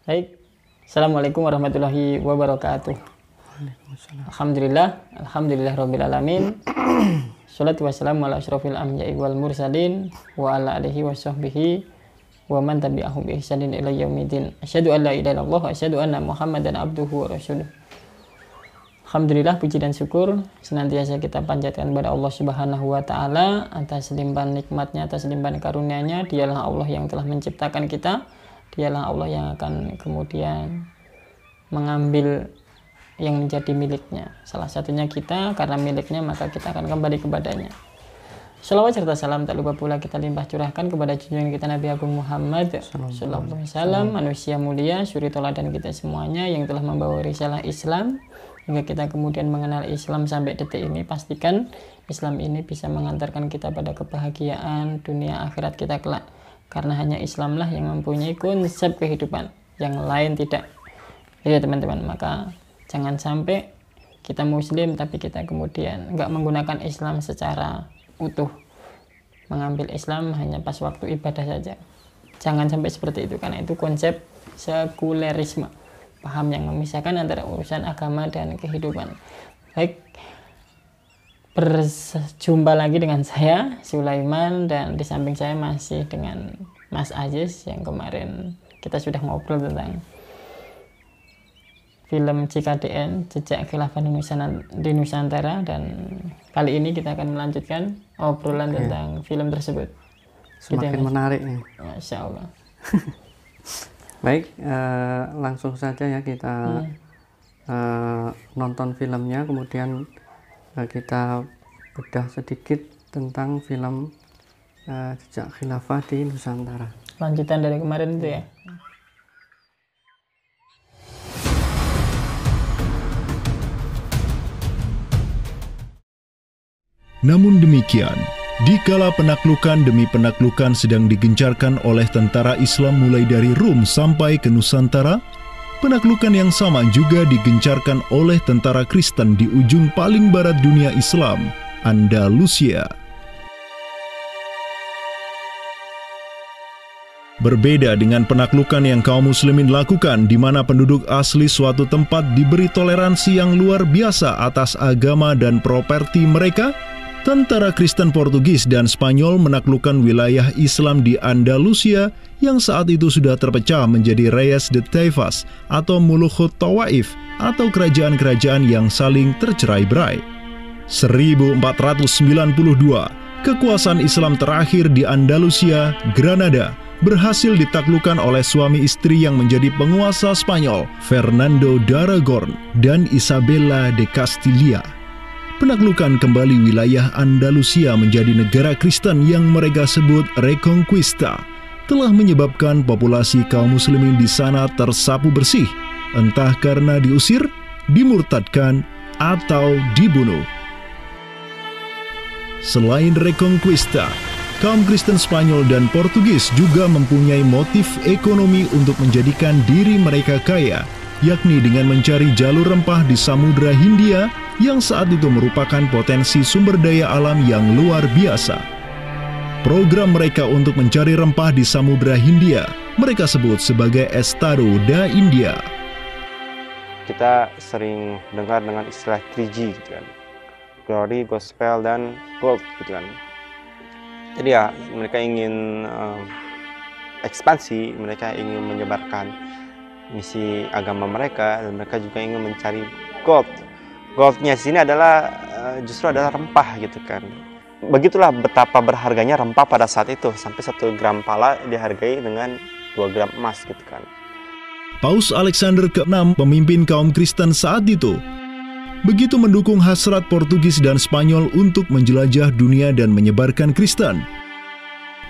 Baik, Assalamualaikum warahmatullahi wabarakatuh. Alhamdulillah rabbil alamin. Sholatu wassalamu ala asyrofil anbiya'i wal mursalin wa ala alihi wa sahbihi wa man tabi'ahum bi ihsanin ila yaumidin. Asyhadu an la ilaha illallah wa asyhadu anna Muhammadan abduhu wa rasuluh. Alhamdulillah, puji dan syukur senantiasa kita panjatkan kepada Allah Subhanahu wa taala atas limpahan nikmatnya, atas limpahan karunia-Nya. Dialah Allah yang telah menciptakan kita. Dialah Allah yang akan kemudian mengambil yang menjadi miliknya. Salah satunya kita, karena miliknya maka kita akan kembali kepadanya. Shalawat serta salam tak lupa pula kita limpah curahkan kepada junjungan kita Nabi Agung Muhammad sallallahu alaihi wasallam, manusia mulia, suri teladan kita semuanya yang telah membawa risalah Islam hingga kita kemudian mengenal Islam sampai detik ini. Pastikan Islam ini bisa mengantarkan kita pada kebahagiaan dunia akhirat kita kelak. Karena hanya Islamlah yang mempunyai konsep kehidupan, yang lain tidak. Ya teman-teman, maka jangan sampai kita muslim tapi kita kemudian nggak menggunakan Islam secara utuh, mengambil Islam hanya pas waktu ibadah saja. Jangan sampai seperti itu, karena itu konsep sekulerisme, paham yang memisahkan antara urusan agama dan kehidupan. Baik, berjumpa lagi dengan saya Sulaiman, dan di samping saya masih dengan Mas Aziz yang kemarin kita sudah ngobrol tentang film CKDN, Jejak Khilafah di Nusantara, dan kali ini kita akan melanjutkan obrolan tentang film tersebut. Semakin menarik nih. Masya Allah. Baik, langsung saja ya kita nonton filmnya, kemudian kita bedah sedikit tentang film Jejak Khilafah di Nusantara. Lanjutan dari kemarin itu ya. Namun demikian, dikala penaklukan demi penaklukan sedang digencarkan oleh tentara Islam mulai dari Rum sampai ke Nusantara, penaklukan yang sama juga digencarkan oleh tentara Kristen di ujung paling barat dunia Islam, Andalusia. Berbeda dengan penaklukan yang kaum muslimin lakukan, di mana penduduk asli suatu tempat diberi toleransi yang luar biasa atas agama dan properti mereka, tentara Kristen Portugis dan Spanyol menaklukkan wilayah Islam di Andalusia yang saat itu sudah terpecah menjadi Reyes de Taifas atau Mulukhut Tawaif atau kerajaan-kerajaan yang saling tercerai-berai. 1492, kekuasaan Islam terakhir di Andalusia, Granada, berhasil ditaklukkan oleh suami istri yang menjadi penguasa Spanyol, Fernando de Aragon dan Isabella de Castilla. Penaklukan kembali wilayah Andalusia menjadi negara Kristen yang mereka sebut Reconquista telah menyebabkan populasi kaum muslimin di sana tersapu bersih, entah karena diusir, dimurtadkan, atau dibunuh. Selain Reconquista, kaum Kristen Spanyol dan Portugis juga mempunyai motif ekonomi untuk menjadikan diri mereka kaya, yakni dengan mencari jalur rempah di Samudra Hindia yang saat itu merupakan potensi sumber daya alam yang luar biasa. Program mereka untuk mencari rempah di Samudra Hindia mereka sebut sebagai Estado da India. Kita sering dengar dengan istilah 3G gitu kan. Glory, Gospel, dan Gold gitu kan. Jadi ya mereka ingin ekspansi, mereka ingin menyebarkan misi agama mereka, dan mereka juga ingin mencari gold. Goldnya sini adalah justru adalah rempah gitu kan. Begitulah betapa berharganya rempah pada saat itu, sampai 1 gram pala dihargai dengan 2 gram emas gitu kan. Paus Alexander ke-6, pemimpin kaum Kristen saat itu, begitu mendukung hasrat Portugis dan Spanyol untuk menjelajah dunia dan menyebarkan Kristen.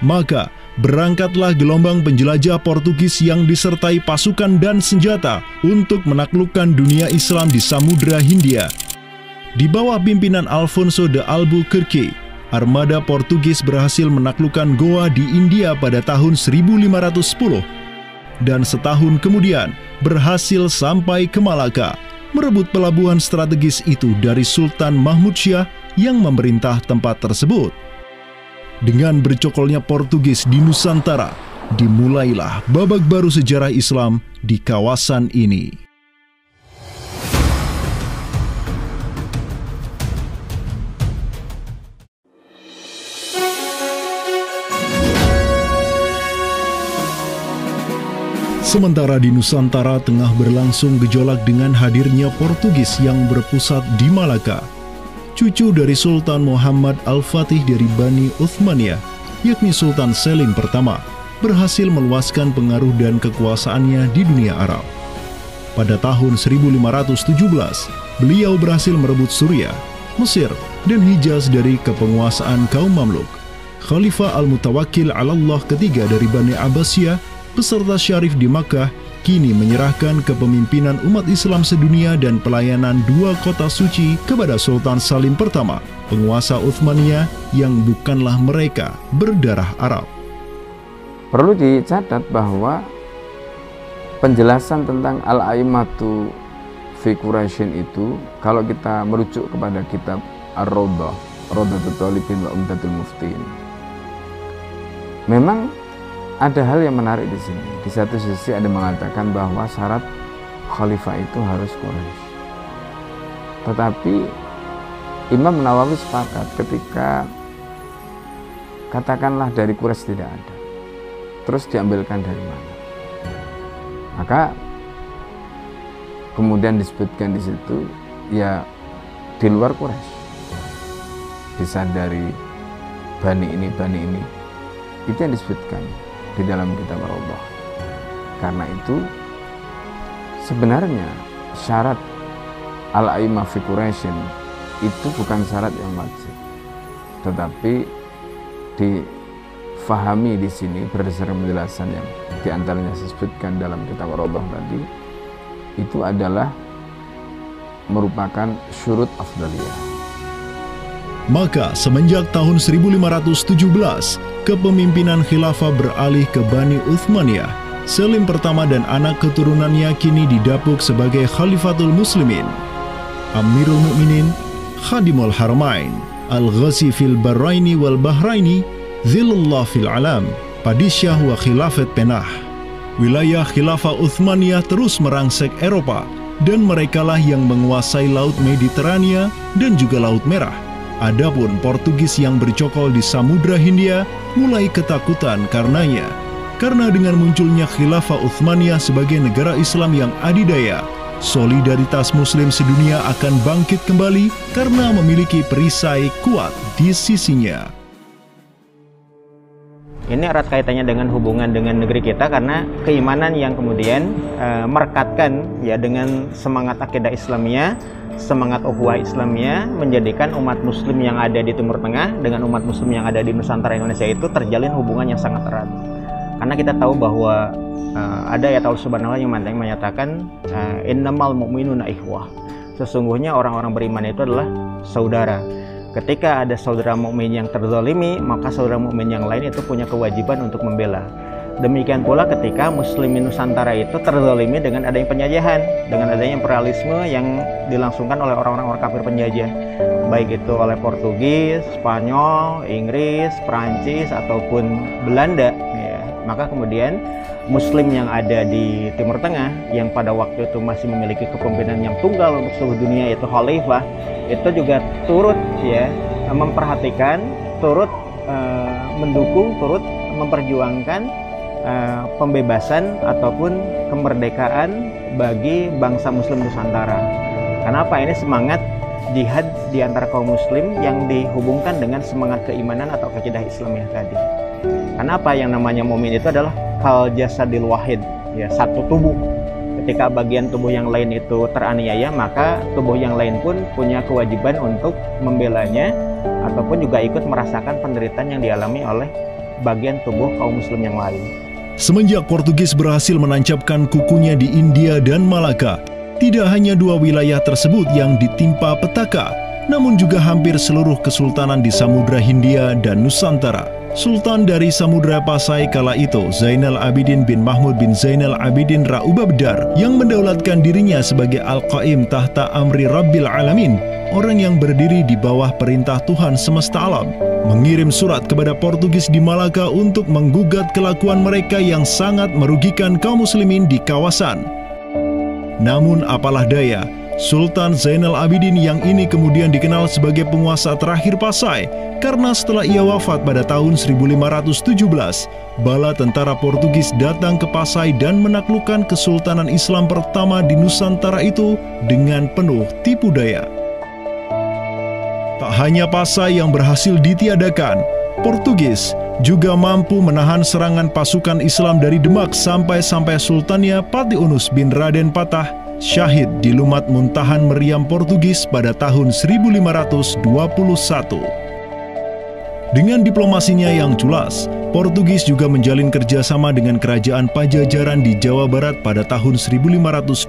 Maka berangkatlah gelombang penjelajah Portugis yang disertai pasukan dan senjata untuk menaklukkan dunia Islam di Samudra Hindia. Di bawah pimpinan Alfonso de Albuquerque, armada Portugis berhasil menaklukkan Goa di India pada tahun 1510, dan setahun kemudian berhasil sampai ke Malaka, merebut pelabuhan strategis itu dari Sultan Mahmud Syah yang memerintah tempat tersebut. Dengan bercokolnya Portugis di Nusantara, Dimulailah babak baru sejarah Islam di kawasan ini. Sementara di Nusantara tengah berlangsung gejolak dengan hadirnya Portugis yang berpusat di Malaka. Cucu dari Sultan Muhammad Al-Fatih dari Bani Uthmaniyah, yakni Sultan Selim pertama, berhasil meluaskan pengaruh dan kekuasaannya di dunia Arab. Pada tahun 1517, beliau berhasil merebut Suriah, Mesir, dan Hijaz dari kepenguasaan kaum Mamluk. Khalifah Al-Mutawakkil 'ala Allah ketiga dari Bani Abbasiyah beserta Syarif di Makkah kini menyerahkan kepemimpinan umat Islam sedunia dan pelayanan dua kota suci kepada Sultan Salim pertama, penguasa Uthmaniyah yang bukanlah mereka berdarah Arab. Perlu dicatat bahwa penjelasan tentang Al-A'immatu fi Quraisyin itu, kalau kita merujuk kepada kitab Ar-Rawdah, Rawdatul Thalibin wa Umdatul Muftin, memang ada hal yang menarik di sini. Di satu sisi ada mengatakan bahwa syarat khalifah itu harus Quraisy. Tetapi Imam Nawawi sepakat ketika katakanlah dari Quraisy tidak ada, terus diambilkan dari mana? Maka kemudian disebutkan di situ ya di luar Quraisy, bisa dari bani ini, itu yang disebutkan di dalam kitab Ar-Rawdah. Karena itu sebenarnya syarat al-a'immah fi Quraisyin itu bukan syarat yang wajib, tetapi difahami di sini berdasarkan penjelasan yang diantaranya disebutkan dalam kitab Ar-Rawdah tadi, itu adalah merupakan syurut afdaliyah. Maka semenjak tahun 1517, kepemimpinan khilafah beralih ke Bani Uthmaniyah. Selim pertama dan anak keturunannya kini didapuk sebagai Khalifatul Muslimin. Amirul Mukminin, Khadimul Haramain, Al-Ghazi fil Barraini wal Bahraini, Zilullah fil Alam, Padisyah wa Khilafat Penah. Wilayah khilafah Uthmaniyah terus merangsek Eropa, dan merekalah yang menguasai Laut Mediterania dan juga Laut Merah. Adapun Portugis yang bercokol di Samudra Hindia mulai ketakutan karenanya. Karena dengan munculnya khilafah Uthmaniyah sebagai negara Islam yang adidaya, solidaritas Muslim sedunia akan bangkit kembali karena memiliki perisai kuat di sisinya. Ini erat kaitannya dengan hubungan dengan negeri kita, karena keimanan yang kemudian merekatkan ya dengan semangat akidah Islamiyah, semangat ukhuwah Islamiyah, menjadikan umat Muslim yang ada di Timur Tengah dengan umat Muslim yang ada di Nusantara Indonesia itu terjalin hubungan yang sangat erat. Karena kita tahu bahwa ada ayat Allah Subhanahu wa ta'ala yang menyatakan innamal mu'minuna ikhwah. Sesungguhnya orang-orang beriman itu adalah saudara. Ketika ada saudara mukmin yang terzalimi, maka saudara mukmin yang lain itu punya kewajiban untuk membela. Demikian pula ketika muslimin Nusantara itu terzalimi dengan adanya penjajahan, dengan adanya imperialisme yang dilangsungkan oleh orang-orang kafir penjajah, baik itu oleh Portugis, Spanyol, Inggris, Perancis ataupun Belanda ya. Maka kemudian Muslim yang ada di Timur Tengah yang pada waktu itu masih memiliki kepemimpinan yang tunggal untuk seluruh dunia, yaitu khalifah, itu juga turut ya memperhatikan, turut mendukung, turut memperjuangkan pembebasan ataupun kemerdekaan bagi bangsa Muslim Nusantara. Kenapa? Ini semangat jihad di antara kaum Muslim yang dihubungkan dengan semangat keimanan atau akidah Islamiyah tadi. Kenapa? Yang namanya mukmin itu adalah kal jasadil wahid, ya, satu tubuh. Ketika bagian tubuh yang lain itu teraniaya, maka tubuh yang lain pun punya kewajiban untuk membelanya ataupun juga ikut merasakan penderitaan yang dialami oleh bagian tubuh kaum Muslim yang lain. Semenjak Portugis berhasil menancapkan kukunya di India dan Malaka, tidak hanya dua wilayah tersebut yang ditimpa petaka, namun juga hampir seluruh kesultanan di Samudra Hindia dan Nusantara. Sultan dari Samudra Pasai kala itu, Zainal Abidin bin Mahmud bin Zainal Abidin Ra'ubabdar, yang mendaulatkan dirinya sebagai Al-Qaim tahta amri Rabbil Alamin, orang yang berdiri di bawah perintah Tuhan semesta alam. mengirim surat kepada Portugis di Malaka untuk menggugat kelakuan mereka yang sangat merugikan kaum muslimin di kawasan. Namun apalah daya, Sultan Zainal Abidin yang ini kemudian dikenal sebagai penguasa terakhir Pasai karena setelah ia wafat pada tahun 1517, bala tentara Portugis datang ke Pasai dan menaklukkan Kesultanan Islam pertama di Nusantara itu dengan penuh tipu daya. Tak hanya Pasai yang berhasil ditiadakan, Portugis juga mampu menahan serangan pasukan Islam dari Demak sampai Sultannya Pati Unus bin Raden Patah syahid di Lumat Muntahan Meriam Portugis pada tahun 1521. Dengan diplomasinya yang culas, Portugis juga menjalin kerjasama dengan kerajaan Pajajaran di Jawa Barat pada tahun 1522.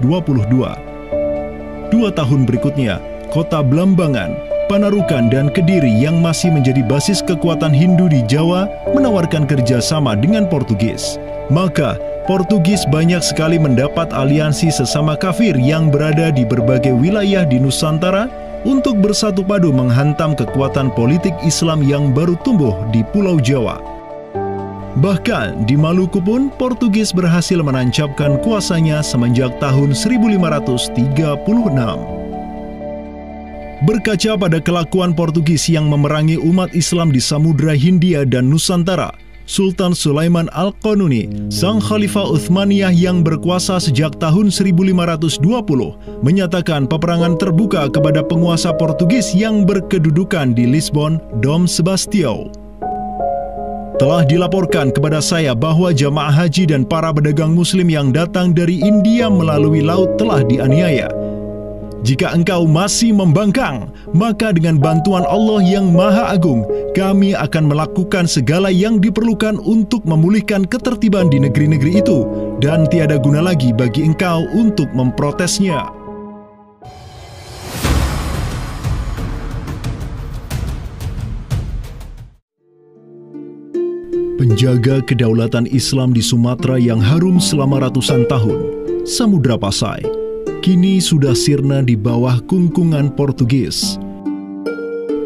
2 tahun berikutnya, kota Blambangan, Panarukan, dan Kediri yang masih menjadi basis kekuatan Hindu di Jawa menawarkan kerjasama dengan Portugis. Maka, Portugis banyak sekali mendapat aliansi sesama kafir yang berada di berbagai wilayah di Nusantara untuk bersatu padu menghantam kekuatan politik Islam yang baru tumbuh di Pulau Jawa. Bahkan di Maluku pun Portugis berhasil menancapkan kuasanya semenjak tahun 1536. Berkaca pada kelakuan Portugis yang memerangi umat Islam di Samudra Hindia dan Nusantara, Sultan Sulaiman Al-Qanuni, sang Khalifah Uthmaniyah yang berkuasa sejak tahun 1520, menyatakan peperangan terbuka kepada penguasa Portugis yang berkedudukan di Lisbon, Dom Sebastião. Telah dilaporkan kepada saya bahwa jamaah haji dan para pedagang muslim yang datang dari India melalui laut telah dianiaya. Jika engkau masih membangkang, maka dengan bantuan Allah yang Maha Agung, kami akan melakukan segala yang diperlukan untuk memulihkan ketertiban di negeri-negeri itu, dan tiada guna lagi bagi engkau untuk memprotesnya. Penjaga kedaulatan Islam di Sumatera yang harum selama ratusan tahun, Samudra Pasai, kini sudah sirna di bawah kungkungan Portugis.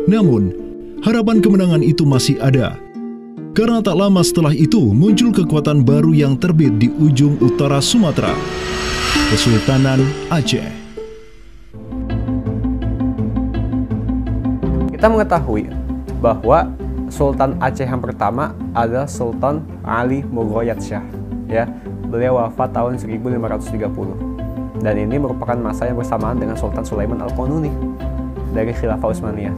Namun, harapan kemenangan itu masih ada. Karena tak lama setelah itu muncul kekuatan baru yang terbit di ujung utara Sumatera, Kesultanan Aceh. Kita mengetahui bahwa Sultan Aceh yang pertama adalah Sultan Ali Mughayat Shah. Ya, beliau wafat tahun 1530. Dan ini merupakan masa yang bersamaan dengan Sultan Sulaiman Al-Qanuni dari Khilafah Utsmaniyah.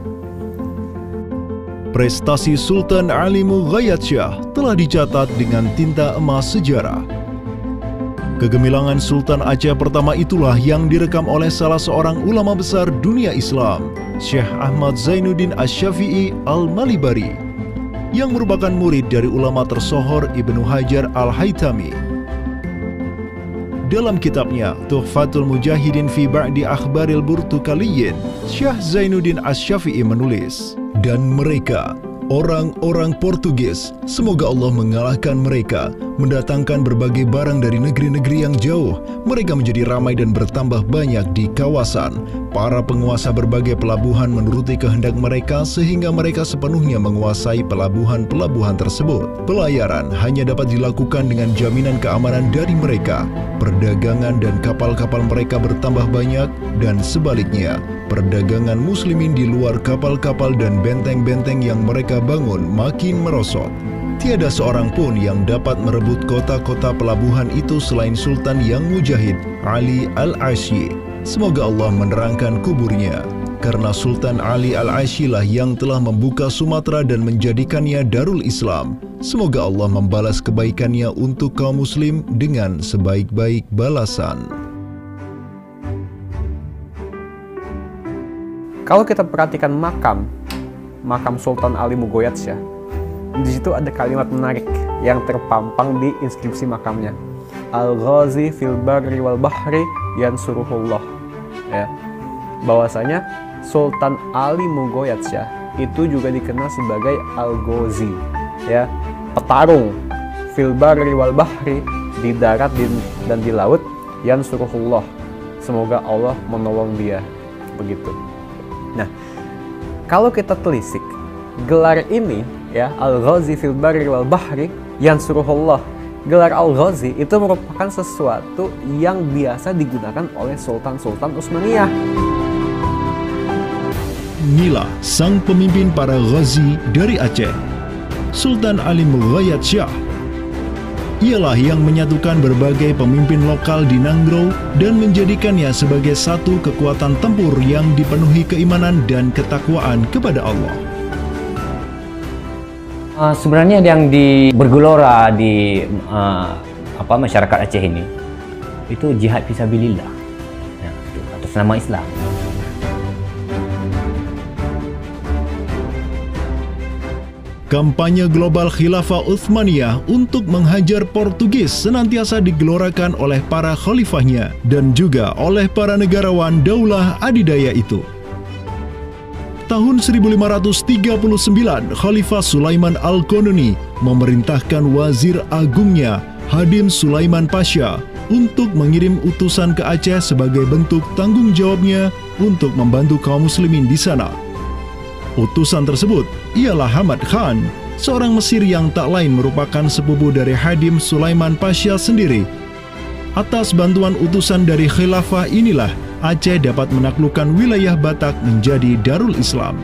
Prestasi Sultan Ali Mughayat Shah telah dicatat dengan tinta emas sejarah. Kegemilangan Sultan Aceh pertama itulah yang direkam oleh salah seorang ulama besar dunia Islam, Syekh Ahmad Zainuddin Asy-Syafi'i Al-Malibari, yang merupakan murid dari ulama tersohor Ibnu Hajar Al-Haytami. Dalam kitabnya Tuhfatul Mujahidin fi Ba'di Akhbaril Burtukaliyin, Syekh Zainuddin Asy-Syafi'i menulis, dan mereka, orang-orang Portugis, semoga Allah mengalahkan mereka, mendatangkan berbagai barang dari negeri-negeri yang jauh. Mereka menjadi ramai dan bertambah banyak di kawasan. Para penguasa berbagai pelabuhan menuruti kehendak mereka sehingga mereka sepenuhnya menguasai pelabuhan-pelabuhan tersebut. Pelayaran hanya dapat dilakukan dengan jaminan keamanan dari mereka. Perdagangan dan kapal-kapal mereka bertambah banyak, dan sebaliknya, perdagangan muslimin di luar kapal-kapal dan benteng-benteng yang mereka bangun makin merosot. Tiada seorang pun yang dapat merebut kota-kota pelabuhan itu selain Sultan yang mujahid, Ali Al-Asy. Semoga Allah menerangkan kuburnya. Karena Sultan Ali Al-Asy lah yang telah membuka Sumatera dan menjadikannya Darul Islam. Semoga Allah membalas kebaikannya untuk kaum muslim dengan sebaik-baik balasan. Kalau kita perhatikan makam Sultan Ali Mughayat Shah, di situ ada kalimat menarik yang terpampang di inskripsi makamnya. Al-Ghazi fil barri wal bahri yansuruhullah. Ya, bahwasanya Sultan Ali Mughayat Shah itu juga dikenal sebagai Al-Ghazi, ya, petarung fil barri wal bahri, di darat dan di laut, yansuruhullah, semoga Allah menolong dia, begitu. Nah, kalau kita telisik gelar ini ya, Al-Ghazi fil Barri wal Bahri yansuruhullah. Gelar Al-Ghazi itu merupakan sesuatu yang biasa digunakan oleh sultan-sultan Utsmaniyah. Inilah sang pemimpin para ghazi dari Aceh, Sultan Ali Mughayat Shah. Ialah yang menyatukan berbagai pemimpin lokal di Nanggro dan menjadikannya sebagai satu kekuatan tempur yang dipenuhi keimanan dan ketakwaan kepada Allah. Sebenarnya yang bergelora di masyarakat Aceh ini itu jihad fisabilillah, ya, atas nama Islam. Kampanye global Khilafah Utsmaniyah untuk menghajar Portugis senantiasa digelorakan oleh para khalifahnya dan juga oleh para negarawan daulah adidaya itu. Tahun 1539, Khalifah Sulaiman Al-Qanuni memerintahkan wazir agungnya Hadim Sulaiman Pasha untuk mengirim utusan ke Aceh sebagai bentuk tanggung jawabnya untuk membantu kaum muslimin di sana. Utusan tersebut ialah Hamad Khan, seorang Mesir yang tak lain merupakan sepupu dari Hadim Sulaiman Pasha sendiri. Atas bantuan utusan dari khilafah inilah Aceh dapat menaklukkan wilayah Batak menjadi Darul Islam.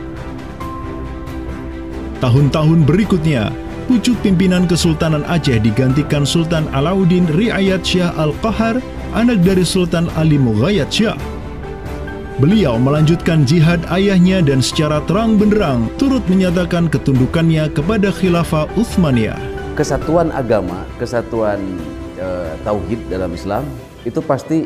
Tahun-tahun berikutnya, pucuk pimpinan Kesultanan Aceh digantikan Sultan Alauddin Riayat Shah Al-Qahar, anak dari Sultan Ali Mughayat Shah. Beliau melanjutkan jihad ayahnya dan secara terang benderang turut menyatakan ketundukannya kepada Khilafah Utsmaniyah. Kesatuan agama, kesatuan tauhid dalam Islam itu pasti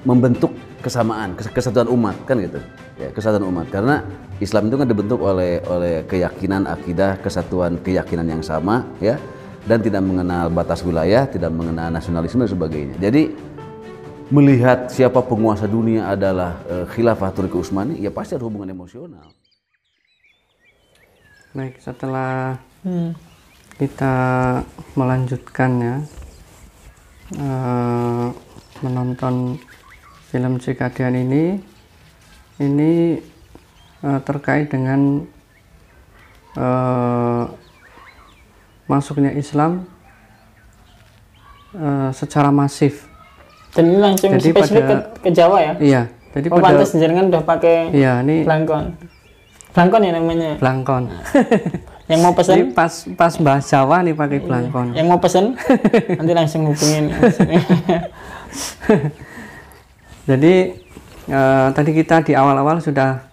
membentuk kesamaan, kesatuan umat, kan gitu. Ya, kesatuan umat, karena Islam itu kan dibentuk oleh keyakinan akidah, kesatuan keyakinan yang sama, ya, dan tidak mengenal batas wilayah, tidak mengenal nasionalisme dan sebagainya. Jadi melihat siapa penguasa dunia adalah Khilafah Turki Utsmani, ya pasti ada hubungan emosional. Baik, setelah kita melanjutkan ya menonton film Cikadian ini terkait dengan masuknya Islam secara masif. Dan ini langsung Jadi spesifik ke Jawa ya? Iya. Jadi oh, pantas jenengan udah pakai ini blangkon. Blangkon ya namanya? Blangkon. Yang mau pesen? Jadi pas bahas Jawa nih pakai blangkon. Yang mau pesen nanti langsung hubungin. Jadi tadi kita di awal-awal sudah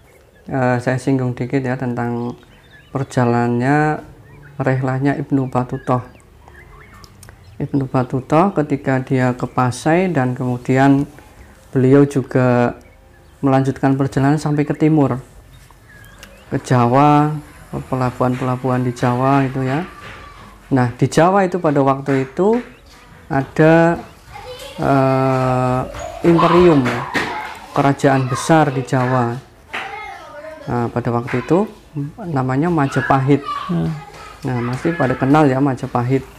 saya singgung dikit ya tentang perjalanannya rehlahnya Ibnu Battuta. Ibnu Battuta ketika dia ke Pasai dan kemudian beliau juga melanjutkan perjalanan sampai ke timur, ke Jawa, pelabuhan-pelabuhan di Jawa itu ya. Nah di Jawa itu pada waktu itu ada imperium ya, kerajaan besar di Jawa. Nah pada waktu itu namanya Majapahit. Nah masih pada kenal ya Majapahit.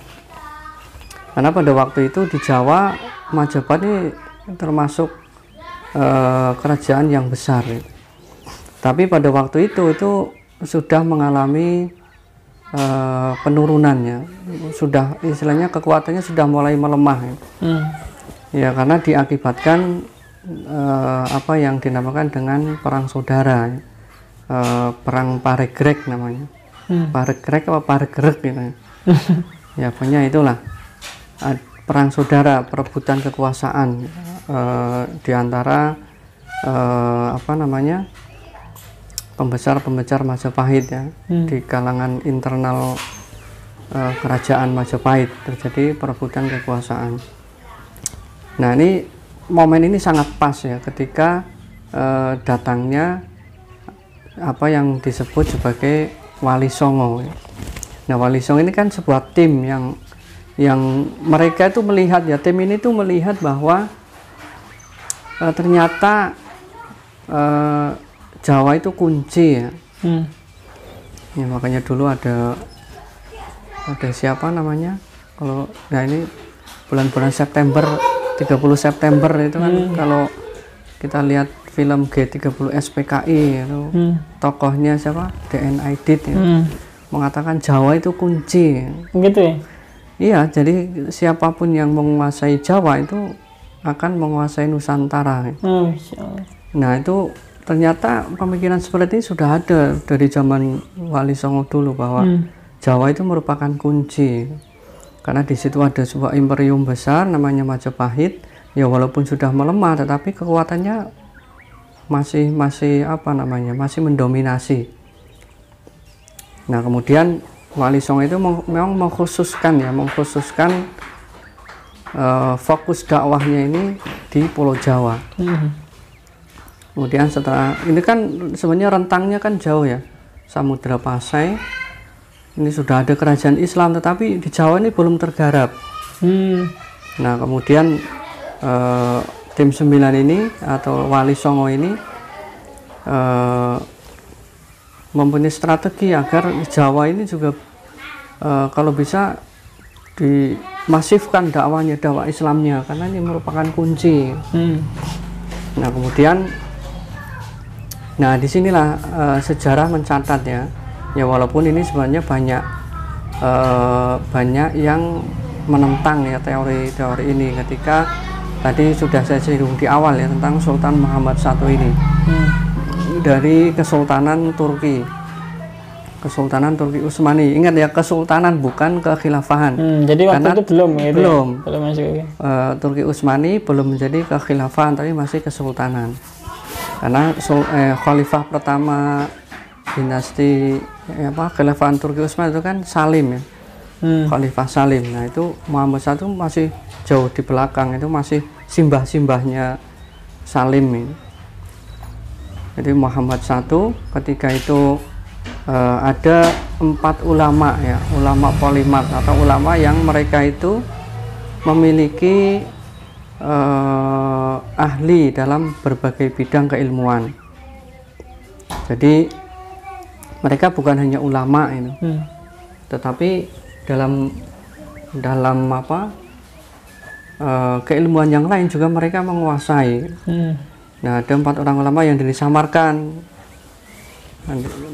Karena pada waktu itu di Jawa Majapahit ini termasuk kerajaan yang besar. Tapi pada waktu itu sudah mengalami penurunannya, sudah istilahnya kekuatannya sudah mulai melemah. Ya karena diakibatkan apa yang dinamakan dengan perang saudara, perang Paregreg namanya. Paregreg apa Paregreg gitu. Ya pokoknya itulah. Perang saudara, perebutan kekuasaan di antara pembesar-pembesar Majapahit ya, di kalangan internal kerajaan Majapahit terjadi perebutan kekuasaan. Nah ini momen ini sangat pas ya ketika datangnya apa yang disebut sebagai Wali Songo. Nah Wali Songo ini kan sebuah tim yang mereka itu melihat ya, tim ini tuh melihat bahwa ternyata Jawa itu kunci ya. Ya makanya dulu ada siapa namanya, kalau nah ini bulan-bulan September, 30 September itu kan kalau kita lihat film G30 SPKI itu tokohnya siapa? DN Aidit ya, mengatakan Jawa itu kunci. Begitu ya? Iya, jadi siapapun yang menguasai Jawa itu akan menguasai Nusantara. Masya Allah. Nah itu ternyata pemikiran seperti ini sudah ada dari zaman Wali Songo dulu, bahwa Jawa itu merupakan kunci. Karena di situ ada sebuah imperium besar namanya Majapahit. Ya walaupun sudah melemah, tetapi kekuatannya masih masih mendominasi. Nah kemudian Wali Songo itu memang mengkhususkan fokus dakwahnya ini di Pulau Jawa. Kemudian setelah ini kan sebenarnya rentangnya kan jauh ya, Samudra Pasai. Ini sudah ada kerajaan Islam, tetapi di Jawa ini belum tergarap. Nah kemudian tim 9 ini atau Wali Songo ini mempunyai strategi agar Jawa ini juga kalau bisa dimasifkan dakwah Islamnya, karena ini merupakan kunci. Nah kemudian, disinilah sejarah mencatat ya walaupun ini sebenarnya banyak yang menentang ya teori ini, ketika tadi sudah saya singgung di awal ya tentang Sultan Muhammad I ini dari Kesultanan Turki Utsmani. Ingat ya, kesultanan bukan kekhilafahan. Jadi waktu itu belum masuk. Turki Utsmani belum menjadi kekhilafahan, tapi masih kesultanan. Karena khalifah pertama dinasti kekhilafahan Turki Utsmani itu kan Salim ya. Khalifah Salim. Nah itu Muhammad I masih jauh di belakang, itu masih simbah-simbahnya Salim ini. Jadi Muhammad I ketika itu ada 4 ulama ya, ulama polimat atau ulama yang mereka itu memiliki ahli dalam berbagai bidang keilmuan. Jadi mereka bukan hanya ulama itu, tetapi dalam keilmuan yang lain juga mereka menguasai. Nah ada 4 orang ulama yang disamarkan.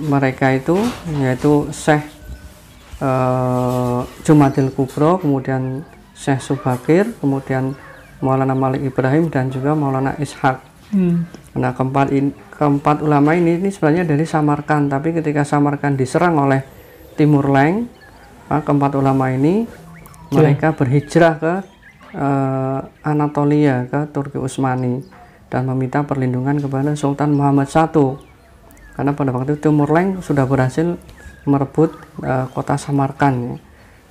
Mereka itu yaitu Syekh Jumadil Kubro, kemudian Syekh Subakir, kemudian Maulana Malik Ibrahim, dan juga Maulana Ishaq. Nah keempat ulama ini sebenarnya dari Samarkand, tapi ketika Samarkand diserang oleh Timur Leng, keempat ulama ini mereka berhijrah ke Anatolia, ke Turki Utsmani, dan meminta perlindungan kepada Sultan Muhammad I. Karena pada waktu itu Timur Leng sudah berhasil merebut kota Samarkand.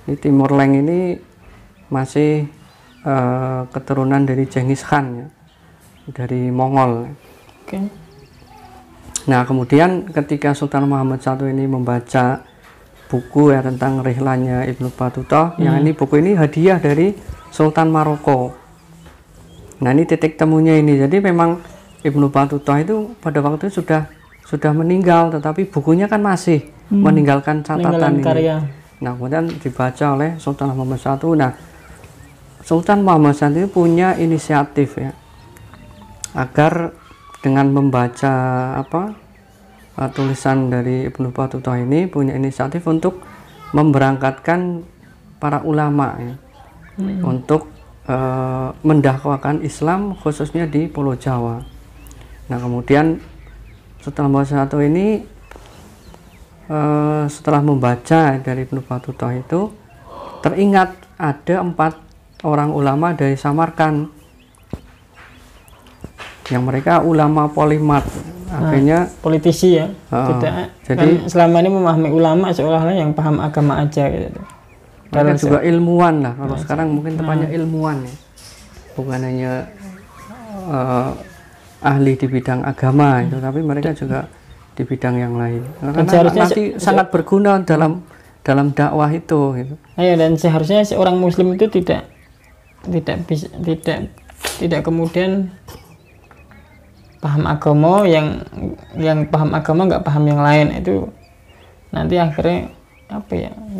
Ini Timur Leng ini masih keturunan dari Genghis Khan ya, dari Mongol. Nah kemudian ketika Sultan Muhammad I ini membaca buku ya tentang rihlanya Ibnu Battuta, yang ini buku ini hadiah dari Sultan Maroko. Nah ini titik temunya ini. Jadi memang Ibnu Battuta itu pada waktu itu sudah meninggal, tetapi bukunya kan masih meninggalkan catatan ini. Karya. Nah kemudian dibaca oleh Sultan Muhammad I. Nah Sultan Muhammad I itu punya inisiatif ya, agar dengan membaca tulisan dari Ibnu Battuta ini, punya inisiatif untuk memberangkatkan para ulama ya, untuk mendakwakan Islam khususnya di Pulau Jawa. Nah kemudian Sultan Muhammad I ini setelah membaca dari Ibnu Battuta itu teringat ada 4 orang ulama dari Samarkand yang mereka ulama polimat, akhirnya politisi ya. Jadi kan selama ini memahami ulama seolah-olah yang paham agama aja gitu. Mereka juga ilmuwan lah, kalau sekarang mungkin tepatnya ilmuwan ya, bukan hanya ahli di bidang agama itu, tapi mereka juga di bidang yang lain. Karena nanti sangat berguna dalam dakwah itu. Gitu. Dan seharusnya seorang Muslim itu tidak kemudian paham agama yang paham agama nggak paham yang lain, itu nanti akhirnya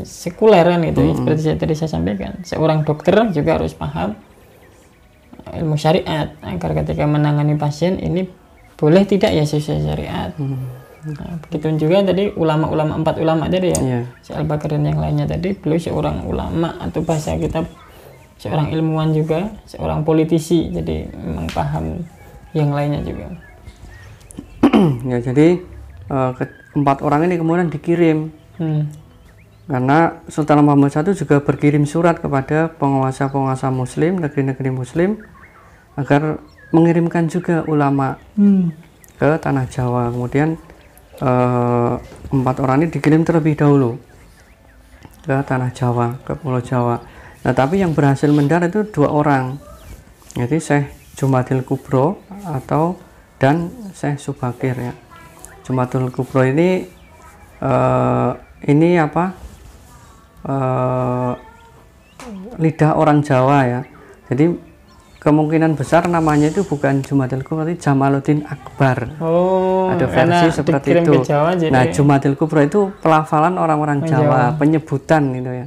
sekuler kan gitu. Seperti tadi saya sampaikan, seorang dokter juga harus paham ilmu syariat agar ketika menangani pasien ini boleh tidak ya sesuai syariat. Nah, begitu juga tadi ulama-ulama, 4 ulama tadi ya, Iya. si Al-Bakir dan yang lainnya tadi, beliau seorang ulama atau bahasa kita seorang ilmuwan juga, seorang politisi, jadi memang paham yang lainnya juga. Ya, jadi 4 orang ini kemudian dikirim karena Sultan Muhammad I juga berkirim surat kepada penguasa-penguasa Muslim, negeri-negeri Muslim, agar mengirimkan juga ulama ke tanah Jawa. Kemudian 4 orang ini dikirim terlebih dahulu ke tanah Jawa, ke Pulau Jawa. Nah, tapi yang berhasil mendarat itu 2 orang, jadi Syekh Jumadil Kubro dan Syekh Subakir ya. Jumadil Kubro ini lidah orang Jawa ya. Jadi kemungkinan besar namanya itu bukan Jumadil Kubro, tapi Jamaluddin Akbar. Ada versi seperti itu. Jawa, jadi... Nah, Jumadil Kubro itu pelafalan orang-orang Jawa, penyebutan gitu ya.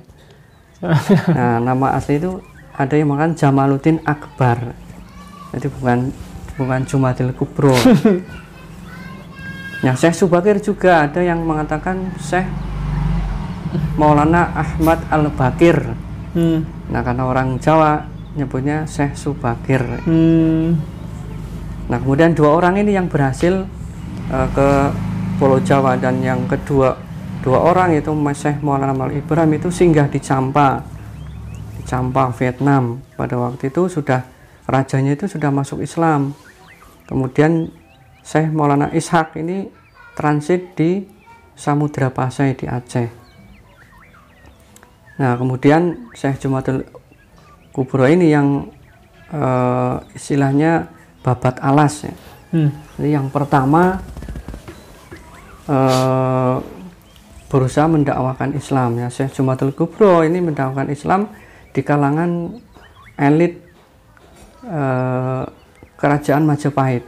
Nah, nama asli itu ada yang mengatakan Jamaluddin Akbar. Jadi bukan Jumadil Kubro. Nah, Syekh Subakir juga ada yang mengatakan Syekh Maulana Ahmad Al-Bakir. Nah, karena orang Jawa nyebutnya Syekh Subakir. Nah, kemudian 2 orang ini yang berhasil ke Pulau Jawa, dan yang kedua 2 orang itu Syekh Maulana Mal Ibrahim itu singgah di Champa, Vietnam. Pada waktu itu rajanya itu sudah masuk Islam. Kemudian Syekh Maulana Ishak ini transit di Samudra Pasai di Aceh. Nah, kemudian Syekh Jumadil Kubro ini yang istilahnya babat alas ya. Jadi yang pertama berusaha mendakwakan Islam ya. Syekh Jumadil Kubro ini mendakwakan Islam di kalangan elit kerajaan Majapahit.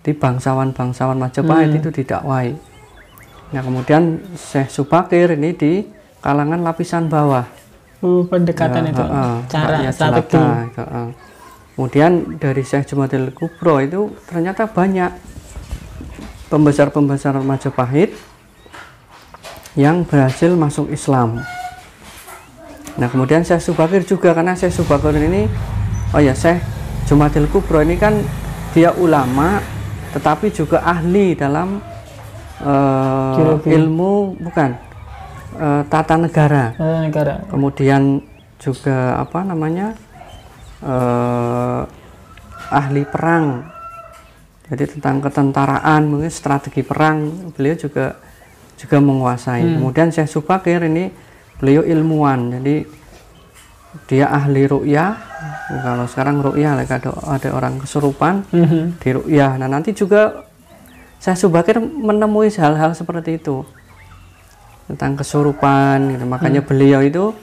Di bangsawan-bangsawan Majapahit itu didakwai. Nah, kemudian Syekh Subakir ini di kalangan lapisan bawah. Pendekatan itu, cara strategi. Kemudian dari Syekh Jumadil Kubro itu ternyata banyak pembesar-pembesar Majapahit yang berhasil masuk Islam. Nah, kemudian Syekh Subakir juga, karena Syekh Subakir ini, Syekh Jumadil Kubro ini kan dia ulama, tetapi juga ahli dalam ilmu tata negara. Kemudian juga ahli perang. Jadi tentang ketentaraan, mungkin strategi perang beliau juga menguasai. Kemudian Syekh Subakir ini beliau ilmuwan, jadi dia ahli ru'yah. Kalau sekarang ru'yah ada orang kesurupan di ru'yah. Nah, nanti juga Syekh Subakir menemui hal-hal seperti itu tentang kesurupan gitu. Makanya beliau itu,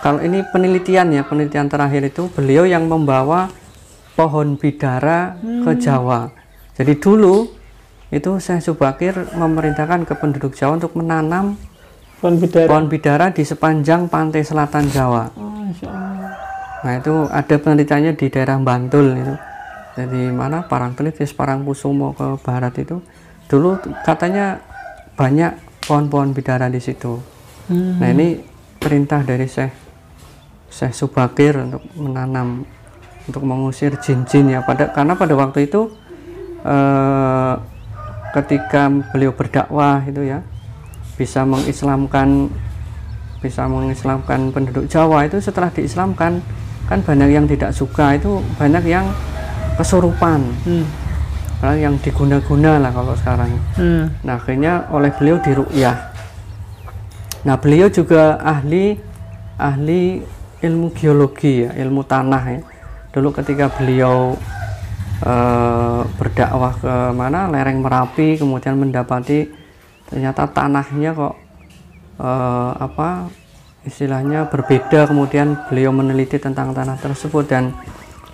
kalau ini penelitian terakhir itu beliau yang membawa pohon bidara ke Jawa. Jadi dulu itu Syekh Subakir memerintahkan ke penduduk Jawa untuk menanam pohon bidara di sepanjang pantai selatan Jawa. Nah, itu ada penelitiannya di daerah Bantul itu. Jadi mana Parangtritis, Parangkusumo ke barat itu dulu katanya banyak pohon-pohon bidara di situ. Nah, ini perintah dari Syekh Subakir untuk menanam, untuk mengusir jin-jin ya. Karena pada waktu itu ketika beliau berdakwah itu ya, bisa mengislamkan penduduk Jawa itu, setelah diislamkan kan banyak yang tidak suka, itu banyak yang kesurupan, yang diguna-guna lah kalau sekarang. Nah, akhirnya oleh beliau diruqyah. Nah, beliau juga ahli ilmu geologi ya, ilmu tanah ya. Dulu ketika beliau berdakwah ke lereng Merapi, kemudian mendapati ternyata tanahnya kok istilahnya berbeda, kemudian beliau meneliti tentang tanah tersebut dan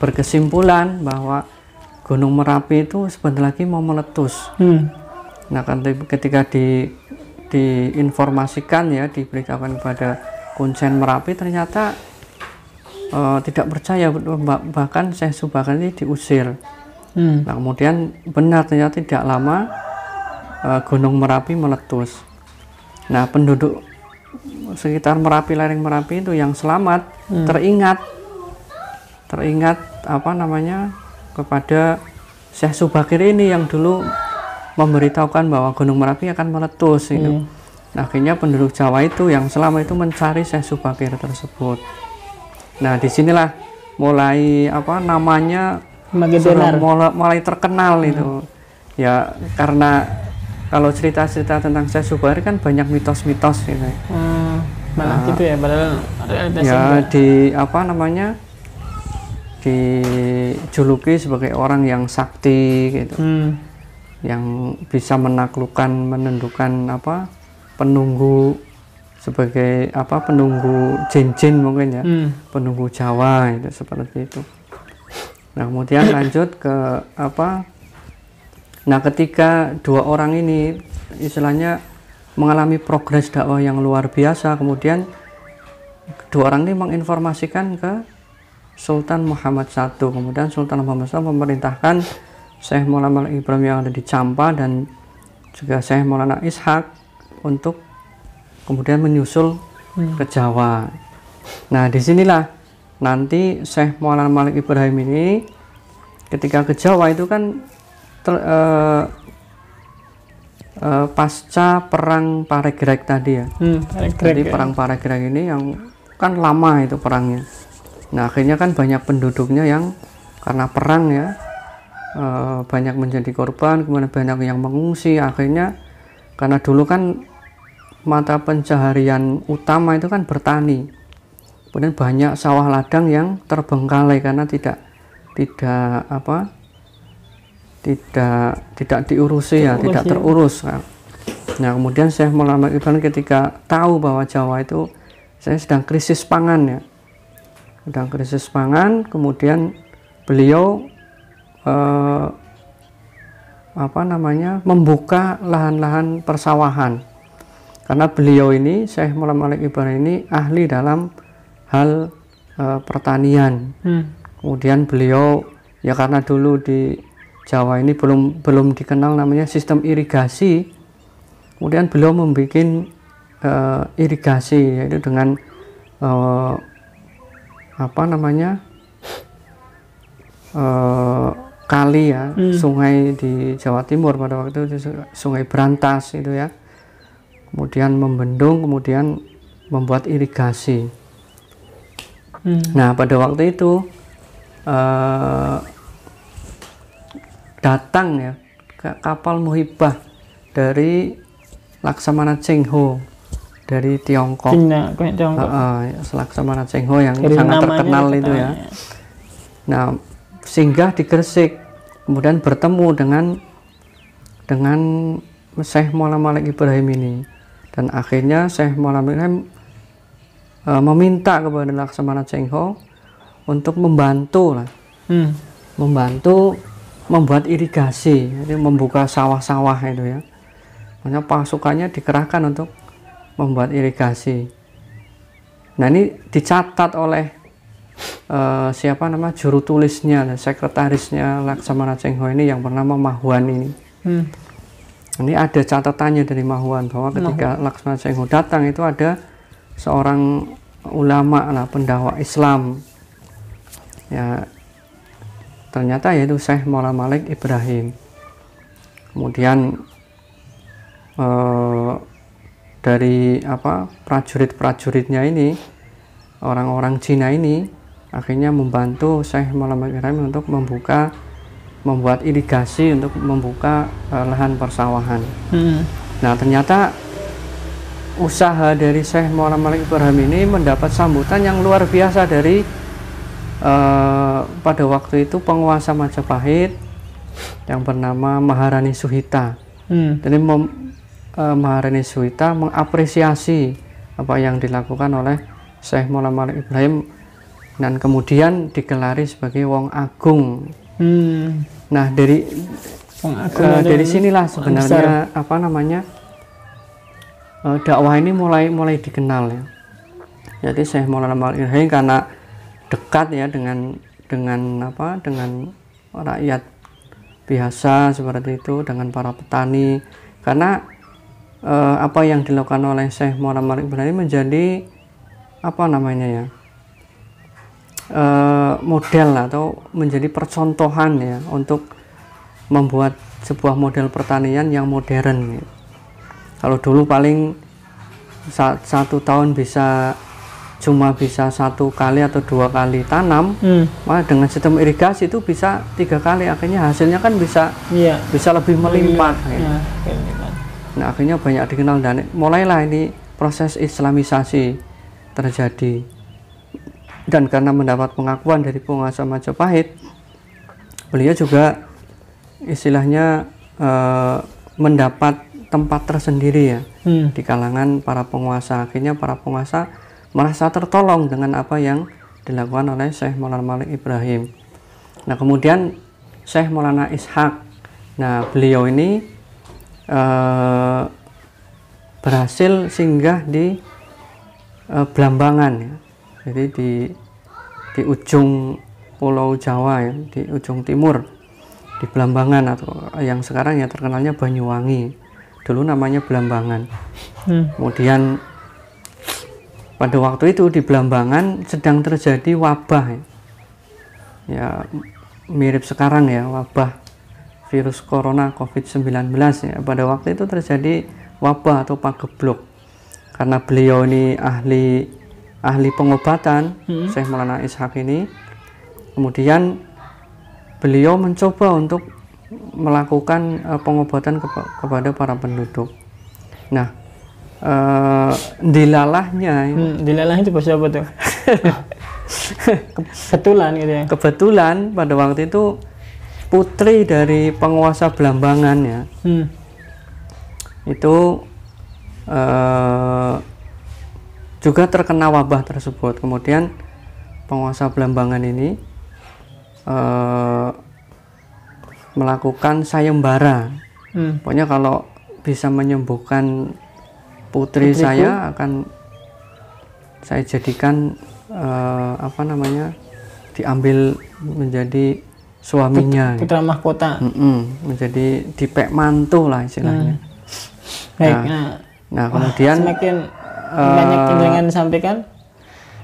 berkesimpulan bahwa Gunung Merapi itu sebentar lagi mau meletus. Nah, ketika diinformasikan ya, diberitakan kepada Kuncen Merapi, ternyata tidak percaya, bahkan Syekh Subakir ini diusir. Nah, kemudian benar, ternyata tidak lama Gunung Merapi meletus. Nah, penduduk sekitar Merapi, lereng Merapi itu yang selamat teringat apa namanya kepada Syekh Subakir ini yang dulu memberitahukan bahwa Gunung Merapi akan meletus itu. Nah, akhirnya penduduk Jawa itu yang selama itu mencari Syekh Subakir tersebut. Nah, disinilah mulai apa namanya mulai terkenal itu. Ya, karena kalau cerita-cerita tentang Syekh Subakir kan banyak mitos-mitos gitu. Malah gitu ya, padahal ya di apa namanya dijuluki sebagai orang yang sakti gitu, yang bisa menaklukkan, menentukan apa penunggu sebagai apa penunggu jin-jin mungkin ya, penunggu Jawa itu seperti itu. Nah, kemudian lanjut ke apa? Nah, ketika dua orang ini istilahnya mengalami progres dakwah yang luar biasa, kemudian dua orang ini menginformasikan ke Sultan Muhammad I. Kemudian Sultan Muhammad I memerintahkan Syekh Maulana Malik Ibrahim yang ada di Campa dan juga Syekh Maulana Ishaq untuk kemudian menyusul ke Jawa. Nah, disinilah nanti Syekh Maulana Malik Ibrahim ini ketika ke Jawa itu kan pasca perang Paregreg tadi ya. Jadi perang Paregreg ini yang kan lama itu perangnya. Nah, akhirnya kan banyak penduduknya yang karena perang ya banyak menjadi korban, kemudian banyak yang mengungsi. Akhirnya karena dulu kan mata pencaharian utama itu kan bertani, kemudian banyak sawah ladang yang terbengkalai karena tidak diurusi ya, tidak terurus. Nah, kemudian Syekh Maulana Ibrahim ketika tahu bahwa Jawa itu saya sedang krisis pangan ya, sedang krisis pangan, kemudian beliau membuka lahan-lahan persawahan karena beliau ini Syekh Maulana Malik Ibrahim ini ahli dalam hal pertanian. Kemudian beliau ya karena dulu di Jawa ini belum dikenal namanya sistem irigasi, kemudian beliau membuat irigasi yaitu dengan kali ya, sungai di Jawa Timur pada waktu itu Sungai Brantas itu ya, kemudian membendung, kemudian membuat irigasi. Nah, pada waktu itu datang ya kapal muhibah dari Laksamana Cheng Ho dari Tiongkok. Laksamana Cheng Ho yang sangat terkenal itu ya. Nah, singgah di Gresik, kemudian bertemu dengan Syekh Maulana Malik Ibrahim ini, dan akhirnya Syekh Maulana Malik Ibrahim meminta kepada Laksamana Cheng Ho untuk membantu membuat irigasi, jadi membuka sawah-sawah itu ya. Makanya pasukannya dikerahkan untuk membuat irigasi. Nah, ini dicatat oleh juru tulisnya, sekretarisnya Laksamana Cheng Ho ini yang bernama Mahuan ini. Ini ada catatannya dari Mahuan bahwa ketika Laksamana Cheng Ho datang itu ada seorang ulama lah, pendakwah Islam ya, ternyata yaitu Syekh Maulana Malik Ibrahim. Kemudian dari prajurit-prajuritnya ini, orang-orang Cina ini akhirnya membantu Syekh Maulana Malik Ibrahim untuk membuat irigasi, untuk membuka lahan persawahan. Nah, ternyata usaha dari Syekh Maulana Malik Ibrahim ini mendapat sambutan yang luar biasa dari pada waktu itu penguasa Majapahit yang bernama Maharani Suhita. Jadi Maharani Suhita mengapresiasi apa yang dilakukan oleh Syekh Maulana Malik Ibrahim dan kemudian digelari sebagai Wong Agung. Nah, dari sinilah sebenarnya dakwah ini mulai dikenal ya. Jadi Syekh Maulana Malik Ibrahim karena dekat ya dengan rakyat biasa seperti itu, dengan para petani Karena apa yang dilakukan oleh Syekh Maulana Malik Ibrahim menjadi apa namanya ya, model atau menjadi percontohan ya untuk membuat sebuah model pertanian yang modern. Kalau dulu paling satu tahun cuma bisa 1 kali atau 2 kali tanam, malah dengan sistem irigasi itu bisa 3 kali, akhirnya hasilnya kan bisa lebih melimpah. Nah, akhirnya banyak dikenal dan mulailah ini proses islamisasi terjadi. Dan karena mendapat pengakuan dari penguasa Majapahit, beliau juga istilahnya mendapat tempat tersendiri ya di kalangan para penguasa. Akhirnya para penguasa merasa tertolong dengan apa yang dilakukan oleh Syekh Maulana Malik Ibrahim. Nah, kemudian Syekh Maulana Ishaq, nah beliau ini berhasil singgah di Blambangan ya. Jadi di ujung Pulau Jawa ya, di ujung timur, di Blambangan atau yang sekarang ya terkenalnya Banyuwangi. Dulu namanya Blambangan. Kemudian pada waktu itu di Blambangan sedang terjadi wabah ya, mirip sekarang ya, wabah virus corona COVID-19 ya. Pada waktu itu terjadi wabah atau pagebluk. Karena beliau ini ahli pengobatan, Syekh Maulana Ishaq ini, kemudian beliau mencoba untuk melakukan pengobatan kepada para penduduk. Nah, dilalahnya dilalah itu bahasa apa tuh? Kebetulan gitu ya. Kebetulan pada waktu itu putri dari penguasa Blambangan ya, itu juga terkena wabah tersebut. Kemudian penguasa Blambangan ini melakukan sayembara. Pokoknya kalau bisa menyembuhkan putri saya akan saya jadikan diambil menjadi suaminya, putra mahkota, menjadi dipek mantu lah istilahnya. Baik, nah kemudian semakin banyak yang jangan sampaikan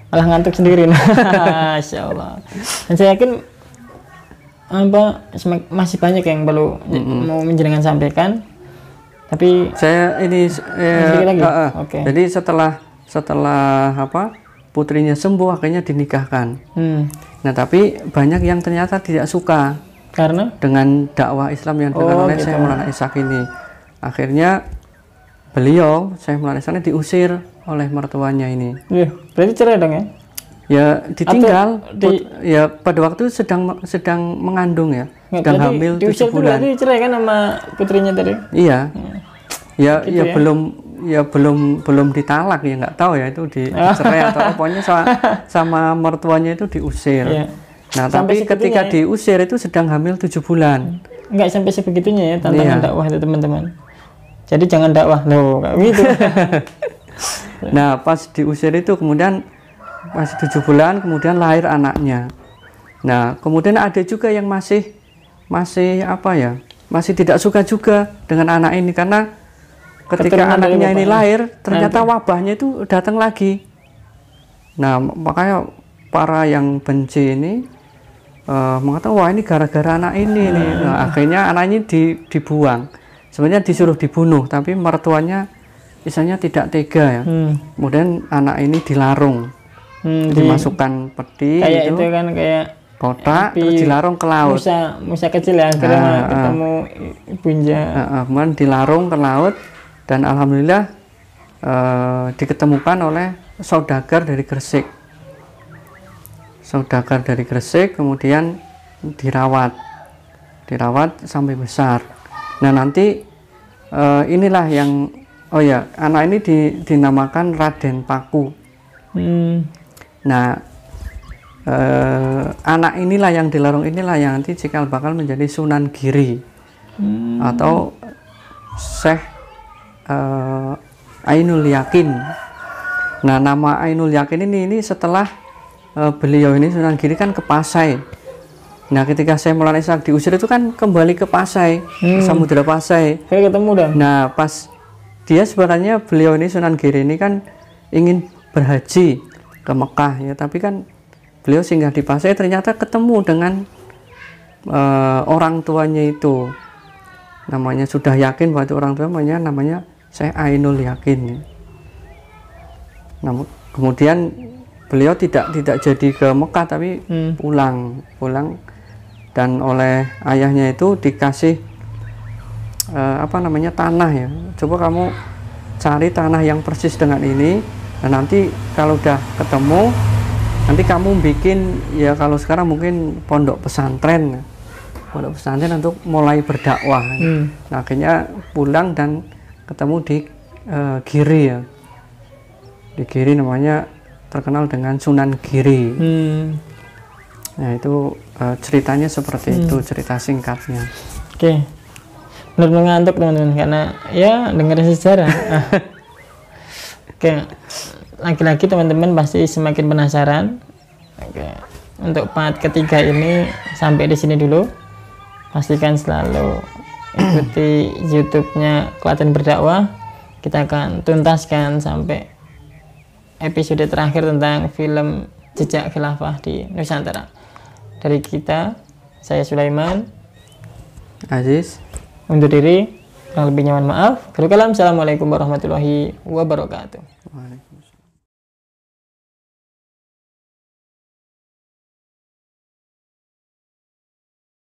malah ngantuk sendiri. Masya Allah. Dan saya yakin masih banyak yang perlu mau menjenengan sampaikan. Tapi saya ini Okay. Jadi setelah putrinya sembuh akhirnya dinikahkan. Nah, tapi banyak yang ternyata tidak suka karena dengan dakwah Islam yang dilakukan oleh Syekh Maulana Ishaq ini. Akhirnya beliau Syekh Maulana Ishaq ini diusir oleh mertuanya ini. Iya, berarti cerai dong ya? Ya ditinggal. Ya pada waktu sedang mengandung ya. Sedang hamil 7 bulan. Berarti cerai kan sama putrinya tadi? Iya. Ya gitu belum ditalak ya, nggak tahu ya itu dicerai atau pokoknya sama mertuanya itu diusir. Iya. Nah, tapi ketika diusir itu sedang hamil 7 bulan. Nggak sampai sebegitunya ya tantangan dakwah itu teman-teman. Jadi jangan dakwah loh kayak gitu. Nah, pas diusir itu kemudian masih 7 bulan kemudian lahir anaknya. Nah, kemudian ada juga yang masih tidak suka juga dengan anak ini karena ketika anaknya ini lahir ternyata wabahnya itu datang lagi. Nah, makanya para yang benci ini mengatakan wah ini gara-gara anak ini nih. Nah, akhirnya anaknya dibuang. Sebenarnya disuruh dibunuh tapi mertuanya misalnya tidak tega ya. Kemudian anak ini dilarung. Dimasukkan peti kayak itu kan kayak kotak terus dilarung ke laut. Musa kecil ya akhirnya ketemu ibunya. Kemudian dilarung ke laut dan alhamdulillah diketemukan oleh saudagar dari Gresik. Saudagar dari Gresik kemudian dirawat sampai besar. Nah, nanti inilah yang anak ini dinamakan Raden Paku. Nah, anak inilah yang dilarung inilah yang nanti cikal bakal menjadi Sunan Giri atau Syekh Ainul Yakin. Nah, nama Ainul Yakin ini setelah beliau ini Sunan Giri kan ke Pasai Nah, ketika Syekh Maulana Ishaq diusir itu kan kembali ke Pasai, ke Samudra Pasai. Kayak ketemu dah. Nah, pas dia sebenarnya beliau ini Sunan Giri ini kan ingin berhaji ke Mekah ya, tapi kan beliau singgah di Pasai ternyata ketemu dengan orang tuanya itu. Namanya sudah yakin bahwa itu orang tuanya namanya Syekh Ainul Yakin. Namun kemudian beliau tidak jadi ke Mekah tapi pulang dan oleh ayahnya itu dikasih tanah ya. Coba kamu cari tanah yang persis dengan ini, dan nanti kalau udah ketemu nanti kamu bikin ya, kalau sekarang mungkin pondok pesantren untuk mulai berdakwah. Nah, akhirnya pulang dan ketemu di Giri ya, di Giri namanya terkenal dengan Sunan Giri. Nah, itu ceritanya seperti itu, cerita singkatnya. Oke. Benar mengantuk teman-teman karena ya dengerin sejarah. Oke. Lagi-lagi teman-teman pasti semakin penasaran. Oke. Untuk part ketiga ini sampai di sini dulu. Pastikan selalu ikuti YouTube-nya Klaten Berdakwah. Kita akan tuntaskan sampai episode terakhir tentang film Jejak Khilafah di Nusantara. Dari kita, saya Sulaiman Aziz undur diri, kurang lebihnya mohon maaf. Assalamualaikum warahmatullahi wabarakatuh.